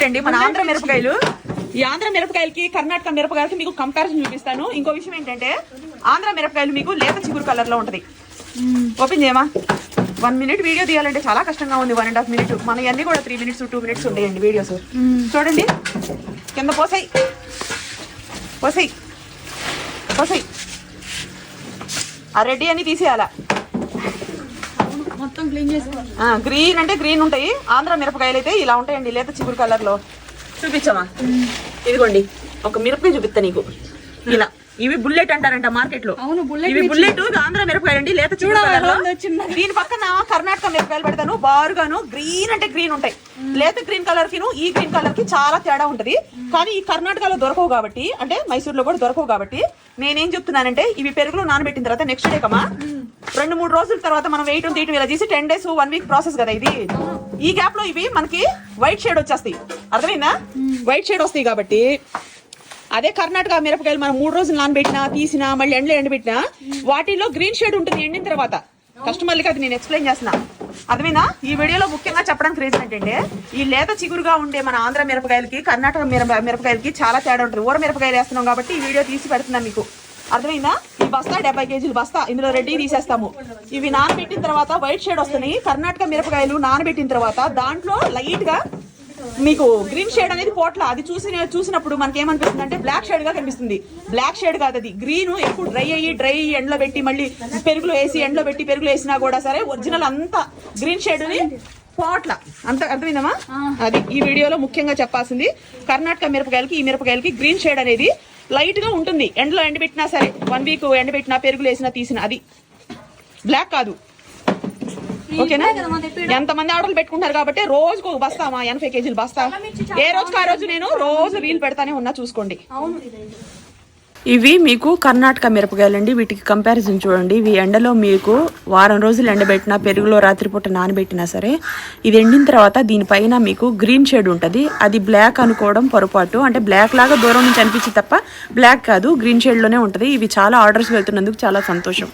Gift అండి మన ఆంధ్ర మిరపకాయలు. ఈ ఆంధ్ర మిరపకాయలకి కర్ణాటక మిరపకాయలకి మీకు కంపారిజన్ చూపిస్తాను. ఇంకో విషయం ఏంటంటే ఆంధ్ర మిరపకాయలు మీకు లేత చిగురు కలర్ లో ఉంటది. ఓపెన్ చేయమా. 1 minute వీడియో తీయాలంటే చాలా కష్టంగా ఉంది. 1.5 minutes. మన అన్ని కూడా 3 minutes 2 minutes ఉండేయండి వీడియోస్. చూడండి కింద పోసాయి పోసాయి పోసాయి. ఆ రెడ్డి అని తీసేయాలా. మొత్తం క్లీన్ చేసుకోవాలి. గ్రీన్ అంటే గ్రీన్ ఉంటాయి. ఆంధ్ర మిరపకాయలు అయితే ఇలా ఉంటాయండి లేత చిగురు కలర్ లో. చూపించమా. ఇదిగోండి ఒక మిరపకాయ చూపిస్తా నీకు. ఇలా ఇవి బుల్లెట్ అంటారంట మార్కెట్ లో. ఇవి బుల్లెట్ ఆంధ్ర మిరపకాయలు అండి లేత చిగురు కలర్ లో. దీని పక్కన కర్ణాటక మిరపకాయలు పెడతాను. బారుగాను గ్రీన్ అంటే గ్రీన్ ఉంటాయి. లేత గ్రీన్ కలర్ కి ఈ గ్రీన్ కలర్ కి చాలా తేడా ఉంటది. కానీ ఈ కర్ణాటకలో దొరకవు కాబట్టి, అంటే మైసూరులో కూడా దొరకవు కాబట్టి నేనేం చెప్తున్నానంటే ఇవి పెరుగులో నానబెట్టిన తర్వాత నెక్స్ట్ డే కమా 2-3 రోజుల తర్వాత మనం వేయటం తీయటం ఇలా చేసి 10 days 1 week ప్రాసెస్ కదా ఇది. ఈ గ్యాప్ లో ఇవి మనకి వైట్ షేడ్ వచ్చేస్తాయి. అర్థమైందా. వైట్ షేడ్ వస్తాయి కాబట్టి అదే కర్ణాటక మిరపకాయలు మనం 3 రోజులు నానబెట్టినా తీసినా మళ్ళీ ఎండలో ఎండబెట్టినా వాటిలో గ్రీన్ షేడ్ ఉంటుంది ఎండిన తర్వాత. కస్టమర్లకి అది నేను ఎక్స్ప్లెయిన్ చేస్తున్నా. అర్థమైందా. ఈ వీడియోలో ముఖ్యంగా చెప్పడానికి రీజన్ ఏంటంటే ఈ లేత చిగురుగా ఉండే మన ఆంధ్ర మిరపకాయలకి కర్ణాటక మిరపకాయలకి చాలా తేడా ఉంటుంది. ఊర మిరపకాయలు వేస్తున్నాం కాబట్టి ఈ వీడియో తీసి పెడుతున్నాను మీకు. అర్థమైందా. ఈ బస్తా 70 kg బస్తా. ఇందులో రెడ్డి తీసేస్తాము. ఇవి నానబెట్టిన తర్వాత వైట్ షేడ్ వస్తున్నాయి. కర్ణాటక మిరపకాయలు నానబెట్టిన తర్వాత దాంట్లో లైట్ గా మీకు గ్రీన్ షేడ్ అనేది పోట్ల. అది చూసినప్పుడు మనకి ఏమనిపిస్తుంది అంటే బ్లాక్ షేడ్ గా కనిపిస్తుంది. బ్లాక్ షేడ్ కాదు అది. గ్రీన్ ఎక్కువ డ్రై అయ్యి ఎండలో పెట్టి మళ్ళీ పెరుగులో వేసి ఎండలో పెట్టి పెరుగులో వేసినా కూడా సరే ఒరిజినల్ అంతా గ్రీన్ షేడ్ పోట్ల. అంత అర్థమైందమ్మా. అది ఈ వీడియోలో ముఖ్యంగా చెప్పాల్సింది. కర్ణాటక మిరపకాయలకి ఈ మిరపకాయలకి గ్రీన్ షేడ్ అనేది లైట్ గా ఉంటుంది. ఎండలో ఎండబెట్టినా సరే 1 week ఎండబెట్టినా పెరుగులు వేసినా తీసినా అది బ్లాక్ కాదు. ఓకేనా. ఎంతమంది ఆర్డర్లు పెట్టుకుంటారు కాబట్టి రోజుకు ఒక బస్తా 80 kg బస్తా. ఏ రోజుకి ఆ రోజు నేను రోజు రీల్ పెడతానే ఉన్నా చూసుకోండి. ఇవి మీకు కర్ణాటక మిరపకాయలు అండి. వీటికి కంపారిజన్ చూడండి. ఇవి ఎండలో మీకు వారం రోజులు ఎండబెట్టినా పెరుగులో రాత్రిపూట నానబెట్టినా సరే ఇది ఎండిన తర్వాత దీనిపైన మీకు గ్రీన్ షేడ్ ఉంటుంది. అది బ్లాక్ అనుకోవడం పొరపాటు. అంటే బ్లాక్ లాగా దూరం నుంచి అనిపించి తప్ప బ్లాక్ కాదు, గ్రీన్ షేడ్లోనే ఉంటుంది. ఇవి చాలా ఆర్డర్స్ వెళ్తున్నందుకు చాలా సంతోషం.